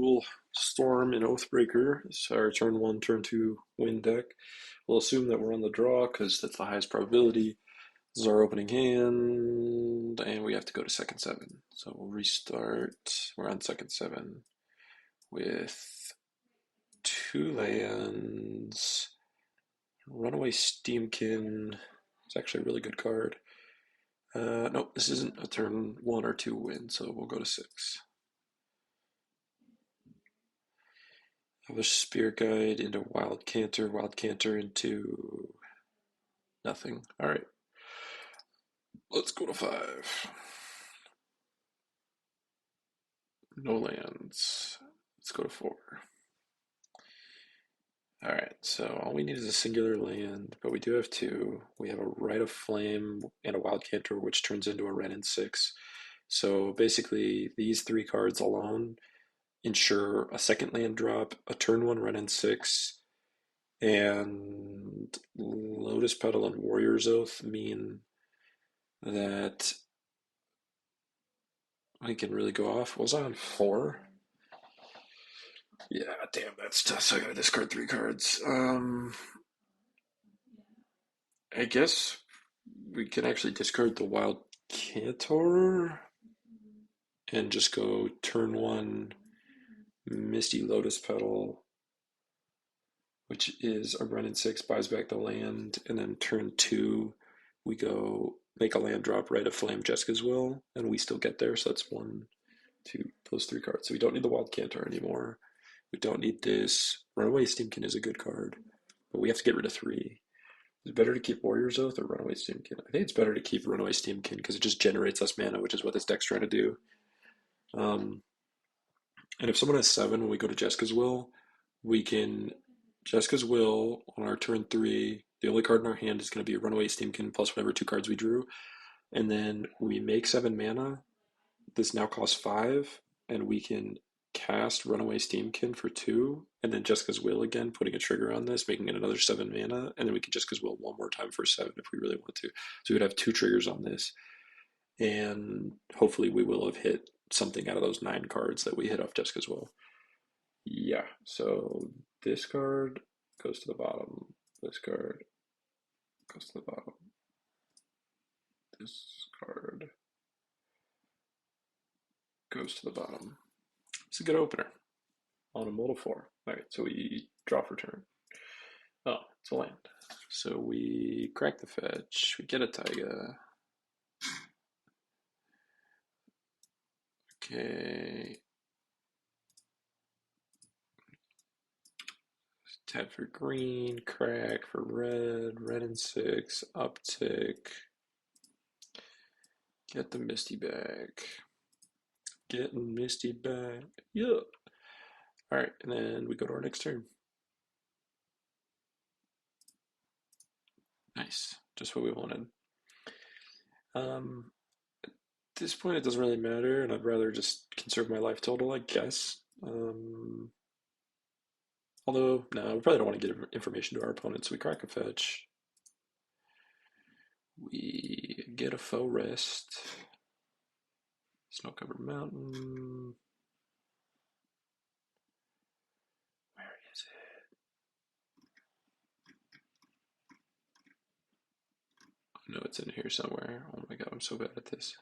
Gruul, Storm, and Oathbreaker. It's our turn one, turn two win deck. We'll assume that we're on the draw because that's the highest probability. This is our opening hand, and we have to go to second seven. So we'll restart. We're on second seven with two lands. Runaway Steamkin. It's actually a really good card. Nope, this isn't a turn one or two win, so we'll go to six. A Spirit Guide into Wild Canter into nothing. Alright, let's go to five. No lands. Let's go to four. Alright, so all we need is a singular land, but we do have two. We have a Rite of Flame and a Wild Canter, which turns into a red and six. So basically, these three cards alone ensure a second land drop, a turn one red and six, and Lotus Petal and Warrior's Oath mean that I can really go off. Was I on four? Yeah, damn, that's tough. So I gotta discard three cards. I guess we can actually discard the Wild Cantor and just go turn one Misty Lotus Petal, which is a run and six, buys back the land, and then turn two, we go make a land drop, Rite of Flame, Jessica's Will, and we still get there. So that's one, two, those three cards. So we don't need the Wild Cantor anymore. We don't need this. Runaway Steamkin is a good card, but we have to get rid of three. Is it better to keep Warrior's Oath or Runaway Steamkin? I think it's better to keep Runaway Steamkin because it just generates less mana, which is what this deck's trying to do. Um, and if someone has seven when we go to Jessica's Will, we can Jessica's Will on our turn three. The only card in our hand is going to be a Runaway Steamkin plus whatever two cards we drew. And then we make seven mana. This now costs five, and we can cast Runaway Steamkin for two, and then Jessica's Will again, putting a trigger on this, making it another seven mana, and then we can Jessica's Will one more time for seven if we really want to. So we'd have two triggers on this, and hopefully we will have hit something out of those nine cards that we hit off Jessica's Will. Yeah, so this card goes to the bottom. This card goes to the bottom. This card goes to the bottom. It's a good opener on a MULL 4. Alright, so we draw for turn. Oh, it's a land. So we crack the fetch. We get a Taiga. Okay. Tap for green, crack for red, red and six, uptick. Get the Misty back. Getting Misty back. Yeah. Alright, and then we go to our next turn. Nice. Just what we wanted. At this point, it doesn't really matter, and I'd rather just conserve my life total, I guess. Although, no, we probably don't want to give information to our opponents, so we crack a fetch. We get a faux rest. Snow-covered mountain. Where is it? I know it's in here somewhere. Oh my god, I'm so bad at this.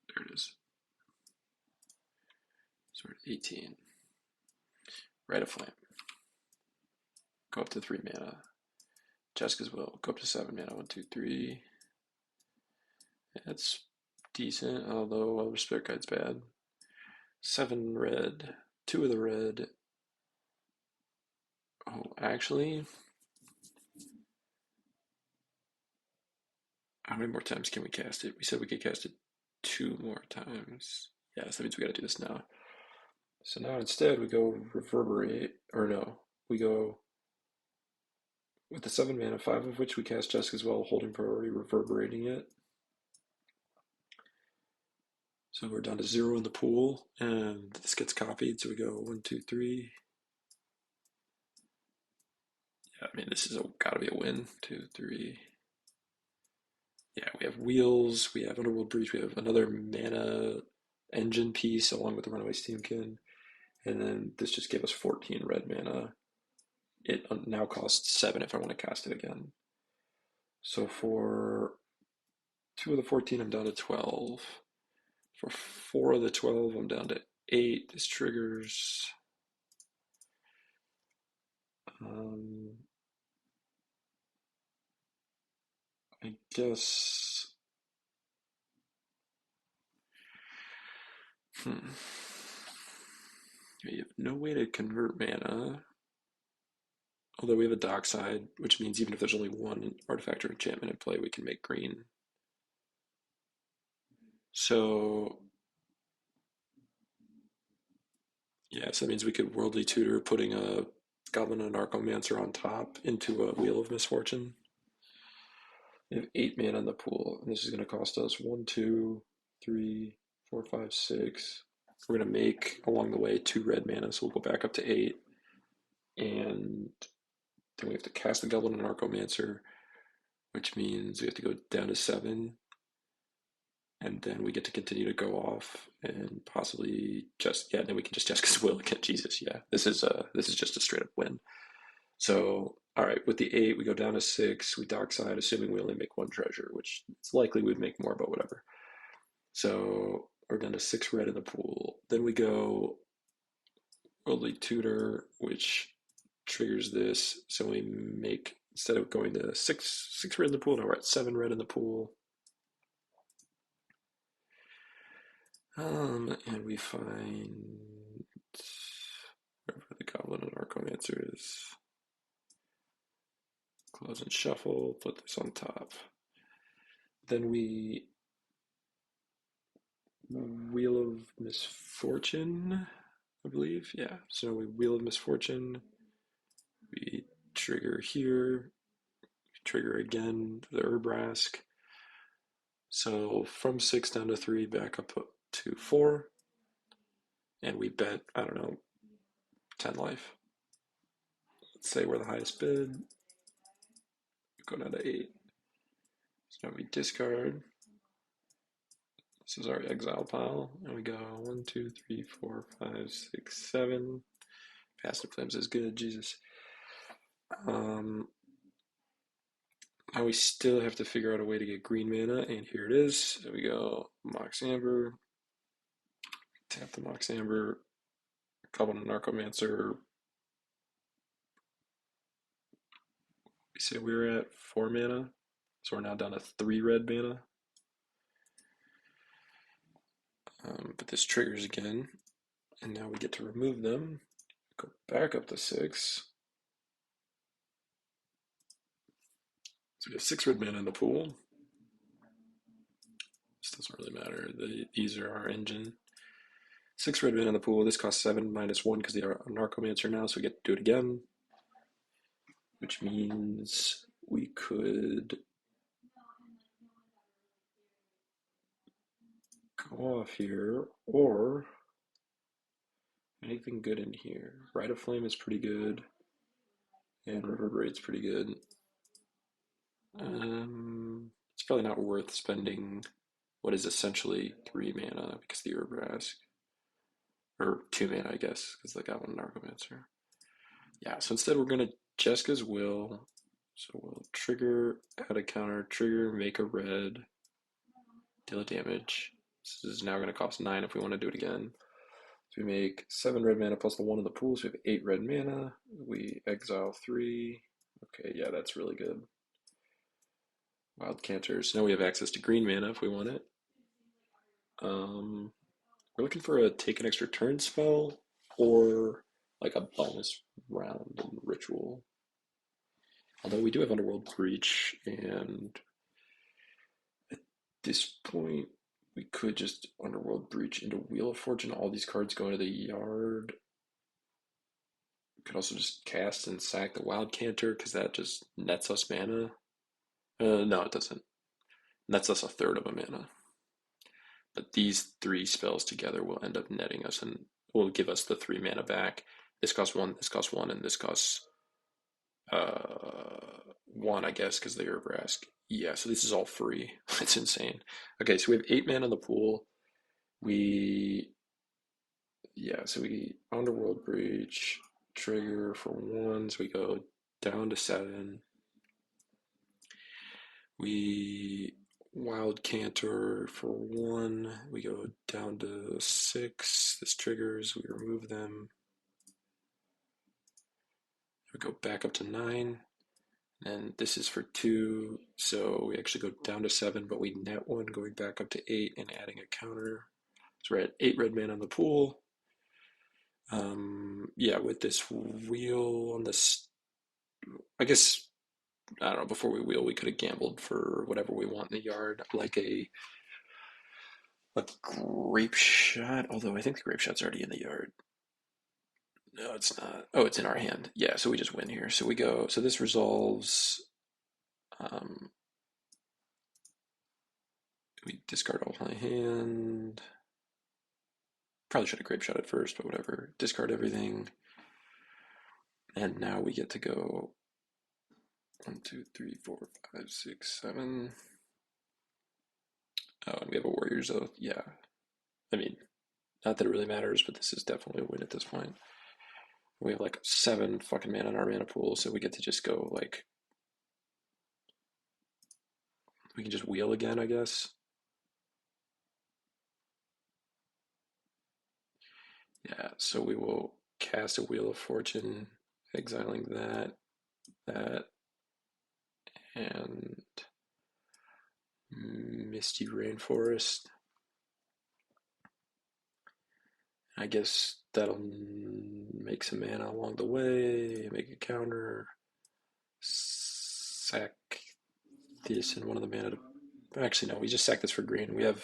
There it is. So we're at 18. Rite of Flame. Go up to 3 mana. Jessica's Will. Go up to 7 mana. 1, 2, 3. That's decent, although Elder Spirit Guide's bad. 7 red. 2 of the red. Oh, actually, how many more times can we cast it? We said we could cast it 2 more times. Yeah, so that means we gotta do this now. So now instead we go Reverberate, or no, we go with the 7 mana, 5 of which we cast Jessica's Well, holding priority, reverberating it. So we're down to 0 in the pool, and this gets copied, so we go 1, 2, 3. Yeah, I mean, this is gotta be a win. 2, 3. Yeah, we have wheels, we have Underworld Breach, we have another mana engine piece along with the Runaway Steamkin, and then this just gave us 14 red mana. It now costs 7 if I want to cast it again. So for 2 of the 14, I'm down to 12. For 4 of the 12, I'm down to 8. This triggers. Um, I guess. Hmm. We have no way to convert mana. Although we have a dock side, which means even if there's only one artifact or enchantment in play, we can make green. So, yeah, so that means we could Worldly Tutor putting a Goblin and Archomancer on top into a Wheel of Misfortune. We have 8 mana in the pool, and this is going to cost us 1, 2, 3, 4, 5, 6. We're going to make, along the way, 2 red mana, so we'll go back up to 8. And then we have to cast the Goblin and Archomancer, which means we have to go down to 7. And then we get to continue to go off and possibly just, yeah, then we can just Jessica's Will again. Jesus, yeah. This is just a straight up win. So, all right, with the 8, we go down to 6. We dockside, assuming we only make 1 treasure, which it's likely we'd make more, but whatever. So we're down to 6 red in the pool. Then we go Worldly Tutor, which triggers this. So we make, instead of going to 6 red in the pool, now we're at 7 red in the pool. And we find wherever the Goblin and Archomancer is. Close and shuffle, put this on top. Then we Wheel of Misfortune, I believe. Yeah, so we Wheel of Misfortune. We trigger here, trigger again the Urbrask. So from 6 down to 3, back up to 4. And we bet, I don't know, 10 life. Let's say we're the highest bid. Go down to 8. So now we discard. This is our exile pile. And we go 1, 2, 3, 4, 5, 6, 7. Passive Flames is good, Jesus. Now we still have to figure out a way to get green mana, and here it is. So we go Mox Amber, tap the Mox Amber, Goblin and Narcomancer. We say we were at 4 mana, so we're now down to 3 red mana. But this triggers again, and now we get to remove them. Go back up to 6. So we have 6 red mana in the pool. This doesn't really matter. These are our engine. 6 red mana in the pool. This costs 7 minus 1 because they are a Narcomancer now, so we get to do it again. Which means we could go off here, or anything good in here. Rite of Flame is pretty good, and Reverberate's pretty good. It's probably not worth spending what is essentially 3 mana because the Urbrask, or 2 mana, I guess, because they got one Narcomancer. Yeah, so instead we're gonna Jessica's Will. So we'll trigger, add a counter, trigger, make a red, deal a damage. This is now gonna cost 9 if we want to do it again. So we make 7 red mana plus the 1 in the pool, so we have 8 red mana. We exile 3. Okay, yeah, that's really good. Wild Canters. Now we have access to green mana if we want it. We're looking for a take an extra turn spell or like a bonus round in Ritual. Although we do have Underworld Breach, and at this point we could just Underworld Breach into Wheel of Fortune. All these cards go into the yard. We could also just cast and sack the Wild Canter because that just nets us mana. No, it doesn't. Nets us a third of a mana. But these 3 spells together will end up netting us and will give us the 3 mana back. This costs 1, this costs 1, and this costs one, I guess, because they Urabrask. Yeah, so this is all free. It's insane. Okay, so we have 8 mana in the pool. We, yeah, so we Underworld Breach, trigger for one, so we go down to 7. We Wild Cantor for one, we go down to 6. This triggers, we remove them. We go back up to 9. And this is for 2, so we actually go down to 7, but we net 1 going back up to 8 and adding a counter. So we're at 8 red mana on the pool. Yeah, with this wheel on this, I guess, I don't know, before we wheel, we could have gambled for whatever we want in the yard, like a grape shot, although I think the grape shot's already in the yard. No, it's not. Oh, it's in our hand. Yeah, so we just win here. So we go, so this resolves, um, we discard all my hand. Probably should have grape shot it first, but whatever. Discard everything. And now we get to go 1, 2, 3, 4, 5, 6, 7. Oh, and we have a Warrior's Oath. Yeah. I mean, not that it really matters, but this is definitely a win at this point. We have like 7 fucking mana in our mana pool, so we get to just go like. We can just wheel again, I guess. Yeah, so we will cast a Wheel of Fortune, exiling that, and Misty Rainforest. I guess that'll make some mana along the way, make a counter, sack this and one of the mana to. Actually, no, we just sack this for green. We had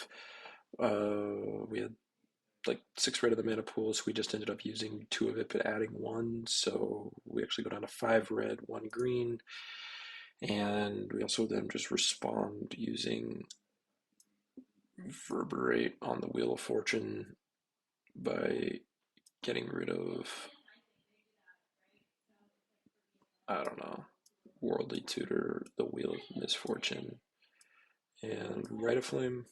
like 6 red in the mana pool, so we just ended up using 2 of it, but adding 1. So we actually go down to 5 red, 1 green. And we also then just respond using Reverberate on the Wheel of Fortune by getting rid of, I don't know, Worldly Tutor, the Wheel of Misfortune, and Rite of Flame.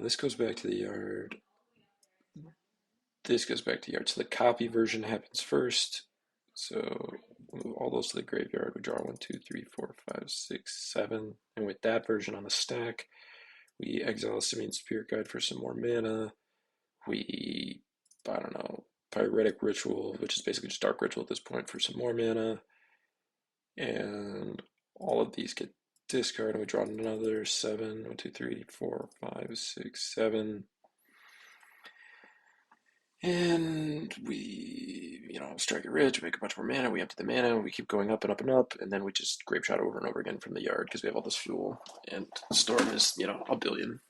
This goes back to the yard. This goes back to the yard. So the copy version happens first. So move all those to the graveyard. We draw 1, 2, 3, 4, 5, 6, 7. And with that version on the stack, we exile Simian Spirit Guide for some more mana. We, I don't know, Pyretic Ritual, which is basically just Dark Ritual at this point, for some more mana. And all of these get discarded. And we draw another 7. 1, 2, 3, 4, 5, 6, 7. And we, strike it rich, make a bunch more mana, we empty the mana, we keep going up and up and up, and then we just grape shot over and over again from the yard because we have all this fuel. And Storm is, a billion.